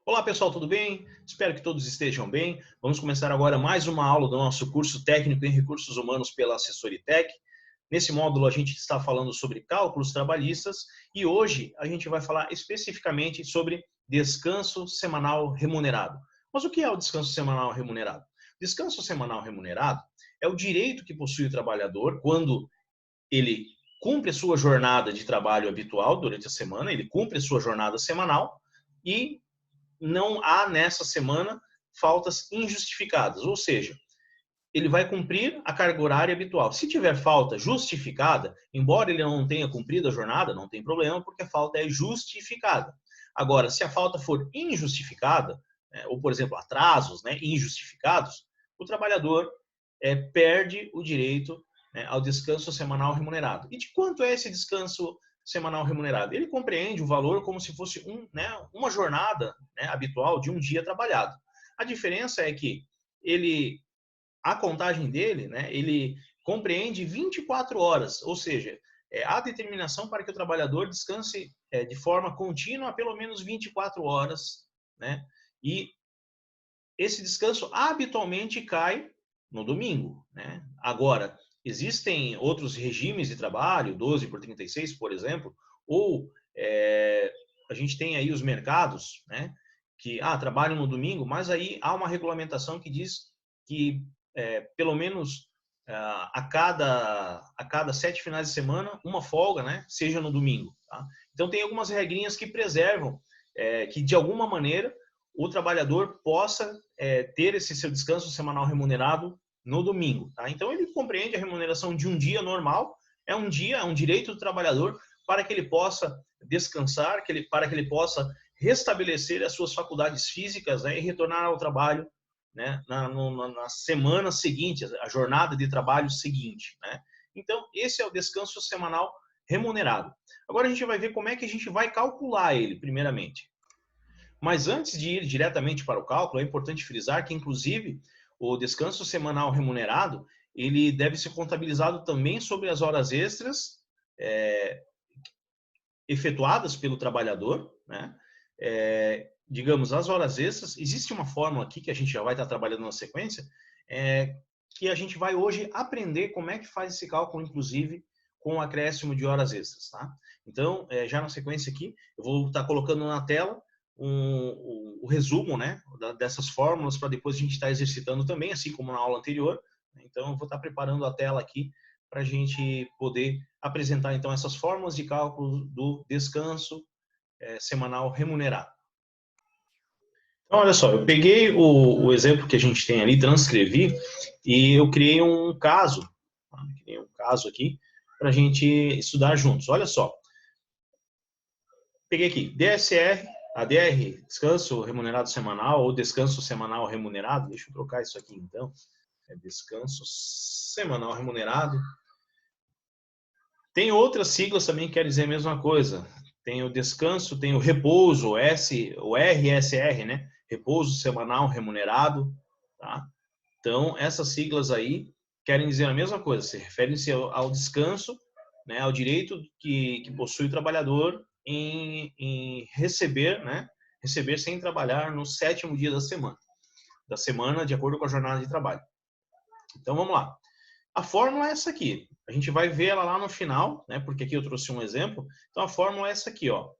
Olá pessoal, tudo bem? Espero que todos estejam bem. Vamos começar agora mais uma aula do nosso curso técnico em recursos humanos pela Assessoritec. Nesse módulo a gente está falando sobre cálculos trabalhistas e hoje a gente vai falar especificamente sobre descanso semanal remunerado. Mas o que é o descanso semanal remunerado? Descanso semanal remunerado é o direito que possui o trabalhador quando ele cumpre a sua jornada de trabalho habitual durante a semana, ele cumpre a sua jornada semanal e não há nessa semana faltas injustificadas, ou seja, ele vai cumprir a carga horária habitual. Se tiver falta justificada, embora ele não tenha cumprido a jornada, não tem problema, porque a falta é justificada. Agora, se a falta for injustificada, ou, por exemplo, atrasos injustificados, o trabalhador perde o direito ao descanso semanal remunerado. E de quanto é esse descanso semanal remunerado? Ele compreende o valor como se fosse uma jornada habitual de um dia trabalhado. A diferença é que a contagem dele, ele compreende 24 horas, ou seja, há determinação para que o trabalhador descanse de forma contínua pelo menos 24 horas, e esse descanso habitualmente cai no domingo. Agora, existem outros regimes de trabalho, 12 por 36, por exemplo, ou a gente tem aí os mercados, que trabalham no domingo, mas aí há uma regulamentação que diz que pelo menos a cada 7 finais de semana, uma folga, seja no domingo. Tá? Então, tem algumas regrinhas que preservam que, de alguma maneira, o trabalhador possa ter esse seu descanso semanal remunerado no domingo. Tá? Então, ele compreende a remuneração de um dia normal, é um direito do trabalhador para que ele possa descansar, para que ele possa restabelecer as suas faculdades físicas e retornar ao trabalho na semana seguinte, a jornada de trabalho seguinte. Então, esse é o descanso semanal remunerado. Agora a gente vai ver como é que a gente vai calcular ele, primeiramente. Mas antes de ir diretamente para o cálculo, é importante frisar que, inclusive, o descanso semanal remunerado, ele deve ser contabilizado também sobre as horas extras efetuadas pelo trabalhador, digamos, as horas extras. Existe uma fórmula aqui que a gente já vai estar trabalhando na sequência, que a gente vai hoje aprender como é que faz esse cálculo, inclusive, com o acréscimo de horas extras. Tá? Então, já na sequência aqui, eu vou estar colocando na tela o resumo dessas fórmulas para depois a gente estar exercitando também, assim como na aula anterior. Então, eu vou estar preparando a tela aqui para a gente poder apresentar, então, essas fórmulas de cálculo do descanso semanal remunerado. Então, olha só, eu peguei o exemplo que a gente tem ali, transcrevi, e eu criei um caso, aqui, para a gente estudar juntos. Olha só, peguei aqui, DSR, ADR, descanso remunerado semanal, ou descanso semanal remunerado, deixa eu trocar isso aqui então, descanso semanal remunerado. Tem outras siglas também que querem dizer a mesma coisa, tem o descanso, tem o repouso, o RSR, repouso semanal remunerado, tá? Então, essas siglas aí querem dizer a mesma coisa, se referem-se ao descanso, ao direito que possui o trabalhador em receber, receber sem trabalhar no 7º dia da semana, de acordo com a jornada de trabalho. Então, vamos lá. A fórmula é essa aqui. A gente vai ver ela lá no final, porque aqui eu trouxe um exemplo. Então, a fórmula é essa aqui, ó.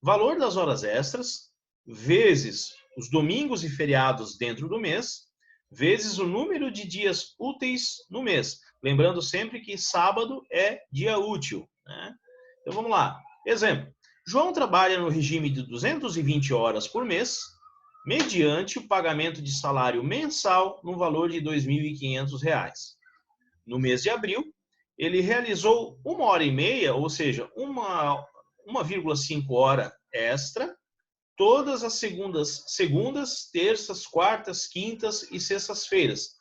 Valor das horas extras, vezes os domingos e feriados dentro do mês, vezes o número de dias úteis no mês. Lembrando sempre que sábado é dia útil. Então, vamos lá. Exemplo. João trabalha no regime de 220 horas por mês, mediante o pagamento de salário mensal no valor de R$ 2.500. No mês de abril, ele realizou 1h30, ou seja, 1,5 hora extra, todas as segundas, terças, quartas, quintas e sextas-feiras,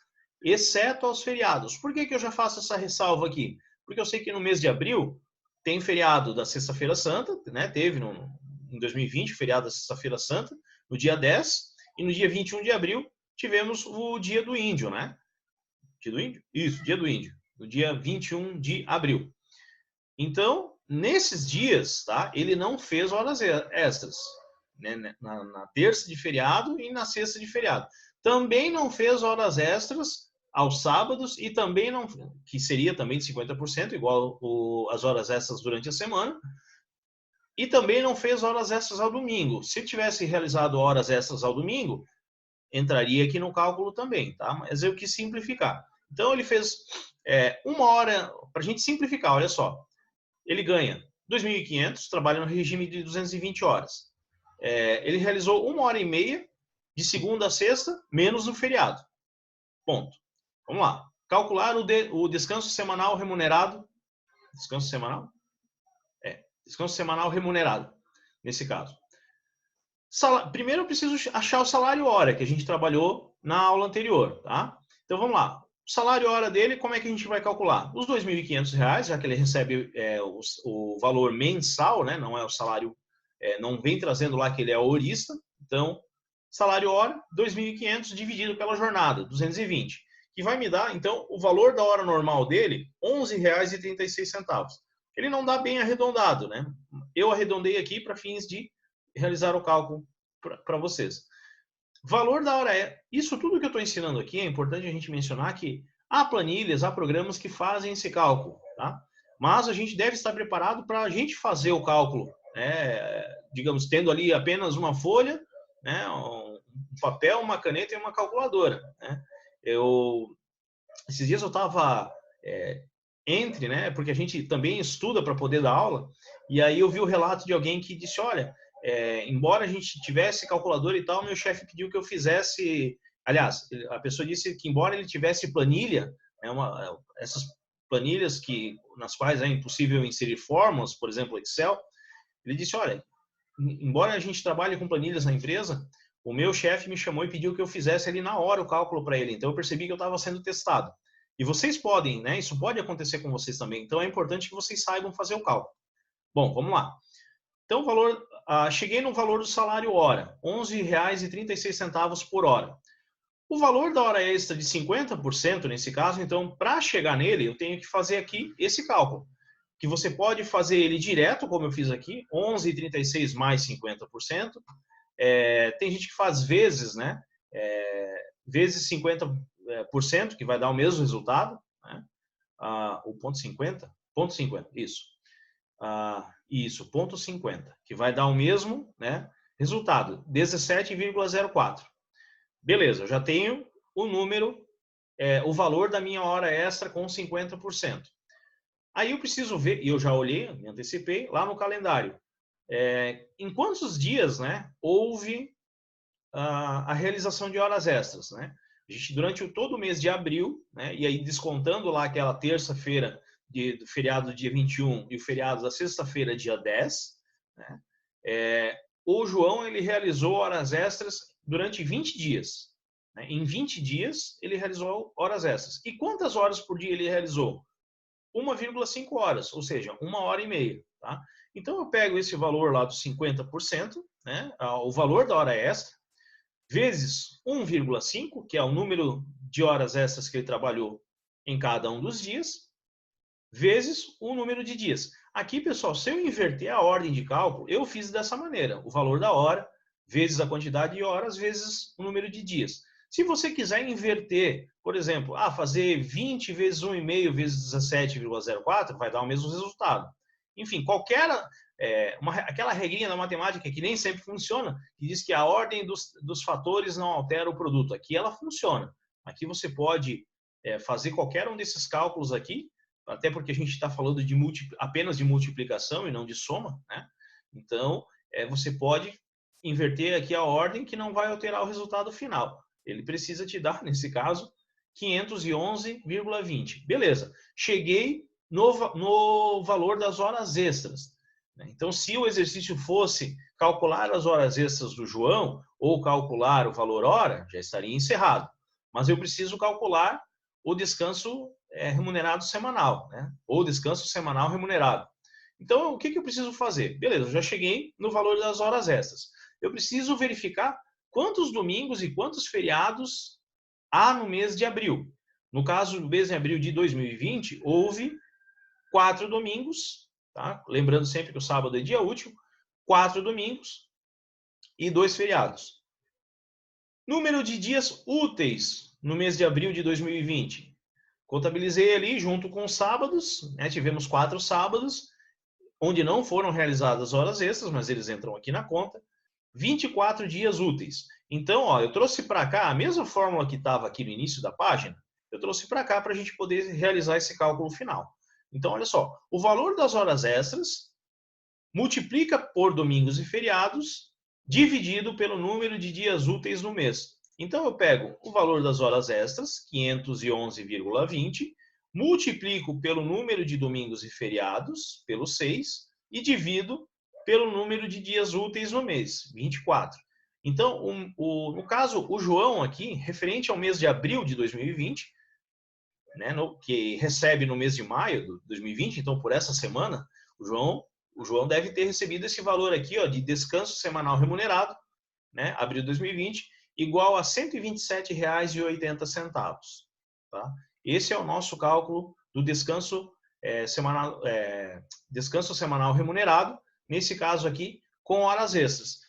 exceto aos feriados. Por que eu já faço essa ressalva aqui? Porque eu sei que no mês de abril tem feriado da Sexta-feira Santa, teve em 2020 o feriado da Sexta-feira Santa, no dia 10, e no dia 21 de abril tivemos o Dia do Índio, Dia do Índio? Isso, Dia do Índio, no dia 21 de abril. Então, nesses dias, ele não fez horas extras. né, na terça de feriado e na sexta de feriado. Também não fez horas extras aos sábados e também não, que seria também de 50%, igual as horas extras durante a semana, e também não fez horas extras ao domingo. Se tivesse realizado horas extras ao domingo, entraria aqui no cálculo também, tá? Mas eu quis simplificar. Então, ele fez uma hora, para a gente simplificar, olha só. Ele ganha 2.500, trabalha no regime de 220 horas. Ele realizou 1h30 de segunda a sexta, menos no feriado. Ponto. Vamos lá. Calcular o descanso semanal remunerado. Descanso semanal? Descanso semanal remunerado, nesse caso. Primeiro eu preciso achar o salário hora, que a gente trabalhou na aula anterior, tá? Então vamos lá. O salário hora dele, como é que a gente vai calcular? Os R$ 2.500, já que ele recebe o valor mensal, né? Não é o salário, não vem trazendo lá que ele é horista. Então, salário hora, 2.500 dividido pela jornada, 220. Que vai me dar, então, o valor da hora normal dele, R$ 11,36. Ele não dá bem arredondado, né? Eu arredondei aqui para fins de realizar o cálculo para vocês. Valor da hora isso tudo que eu estou ensinando aqui, é importante a gente mencionar que há planilhas, há programas que fazem esse cálculo, tá? Mas a gente deve estar preparado para a gente fazer o cálculo, digamos, tendo ali apenas uma folha, né, um papel, uma caneta e uma calculadora, né? Esses dias eu estava né, porque a gente também estuda para poder dar aula, e aí eu vi o relato de alguém que disse, olha, embora a gente tivesse calculadora e tal, meu chefe pediu que eu fizesse, aliás, a pessoa disse que embora ele tivesse planilha, essas planilhas nas quais é impossível inserir fórmulas, por exemplo, Excel, ele disse, olha, embora a gente trabalhe com planilhas na empresa, o meu chefe me chamou e pediu que eu fizesse ali na hora o cálculo para ele, então eu percebi que eu estava sendo testado. E vocês podem, né? Isso pode acontecer com vocês também. Então é importante que vocês saibam fazer o cálculo. Bom, vamos lá. Então, cheguei no valor do salário hora, R$ 11,36 por hora. O valor da hora extra de 50%, nesse caso, então, para chegar nele, eu tenho que fazer aqui esse cálculo, que você pode fazer ele direto, como eu fiz aqui, 11,36 mais 50%. Tem gente que faz vezes, né? Vezes 50%, que vai dar o mesmo resultado, né? O ponto 50? Ponto 50, isso. Isso, ponto 50, que vai dar o mesmo, né, resultado, 17,04. Beleza, eu já tenho o número, o valor da minha hora extra com 50%. Aí eu preciso ver, e eu já olhei, me antecipei, lá no calendário, em quantos dias, né, houve a realização de horas extras, né? A gente, durante todo o mês de abril, né, e aí descontando lá aquela terça-feira do feriado do dia 21 e o feriado da sexta-feira, dia 10, né, o João ele realizou horas extras durante 20 dias. Né? Em 20 dias, ele realizou horas extras. E quantas horas por dia ele realizou? 1,5 horas, ou seja, 1h30. Tá? Então, eu pego esse valor lá dos 50%, né, o valor da hora extra, vezes 1,5, que é o número de horas extras que ele trabalhou em cada um dos dias, vezes o número de dias. Aqui, pessoal, se eu inverter a ordem de cálculo, eu fiz dessa maneira. O valor da hora, vezes a quantidade de horas, vezes o número de dias. Se você quiser inverter, por exemplo, fazer 20 vezes 1,5 vezes 17,04, vai dar o mesmo resultado. Enfim, aquela regrinha da matemática que nem sempre funciona, que diz que a ordem dos fatores não altera o produto. Aqui ela funciona. Aqui você pode fazer qualquer um desses cálculos aqui, até porque a gente está falando apenas de multiplicação e não de soma, né? Então, você pode inverter aqui a ordem que não vai alterar o resultado final. Ele precisa te dar, nesse caso, 511,20. Beleza. Cheguei no valor das horas extras. Então, se o exercício fosse calcular as horas extras do João ou calcular o valor hora, já estaria encerrado. Mas eu preciso calcular o descanso remunerado semanal, né? Ou descanso semanal remunerado. Então, o que eu preciso fazer? Beleza, eu já cheguei no valor das horas extras. Eu preciso verificar quantos domingos e quantos feriados há no mês de abril. No caso do mês de abril de 2020, houve 4 domingos, tá? Lembrando sempre que o sábado é dia útil, 4 domingos, e 2 feriados. Número de dias úteis no mês de abril de 2020. Contabilizei ali junto com os sábados, né? Tivemos 4 sábados, onde não foram realizadas horas extras, mas eles entram aqui na conta. 24 dias úteis. Então, ó, eu trouxe para cá a mesma fórmula que estava aqui no início da página, eu trouxe para cá para a gente poder realizar esse cálculo final. Então, olha só, o valor das horas extras multiplica por domingos e feriados, dividido pelo número de dias úteis no mês. Então, eu pego o valor das horas extras, 511,20, multiplico pelo número de domingos e feriados, pelo 6, e divido pelo número de dias úteis no mês, 24. Então, no caso, o João aqui, referente ao mês de abril de 2020, né, que recebe no mês de maio de 2020, então por essa semana, o João deve ter recebido esse valor aqui, ó, de descanso semanal remunerado, né, abril de 2020, igual a R$ 127,80. Tá? Esse é o nosso cálculo do descanso semanal remunerado, nesse caso aqui, com horas extras.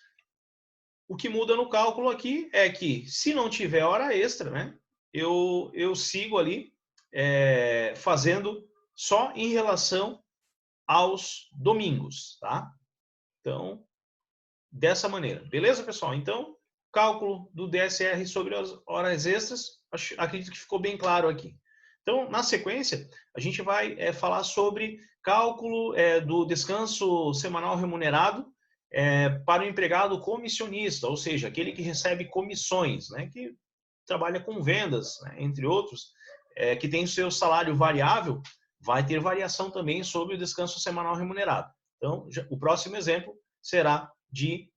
O que muda no cálculo aqui é que, se não tiver hora extra, né, eu sigo ali fazendo só em relação aos domingos, tá? Então, dessa maneira. Beleza, pessoal? Então, cálculo do DSR sobre as horas extras, acredito que ficou bem claro aqui. Então, na sequência, a gente vai falar sobre cálculo do descanso semanal remunerado para o empregado comissionista, ou seja, aquele que recebe comissões, né, que trabalha com vendas, né, entre outros, que tem o seu salário variável, vai ter variação também sobre o descanso semanal remunerado. Então, o próximo exemplo será de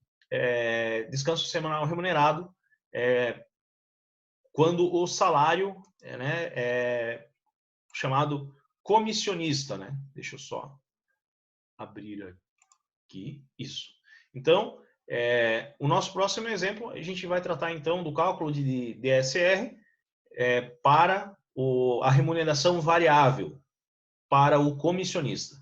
descanso semanal remunerado quando o salário é chamado comissionista, né? Deixa eu só abrir aqui, isso. Então, o nosso próximo exemplo, a gente vai tratar então do cálculo de DSR para a remuneração variável para o comissionista.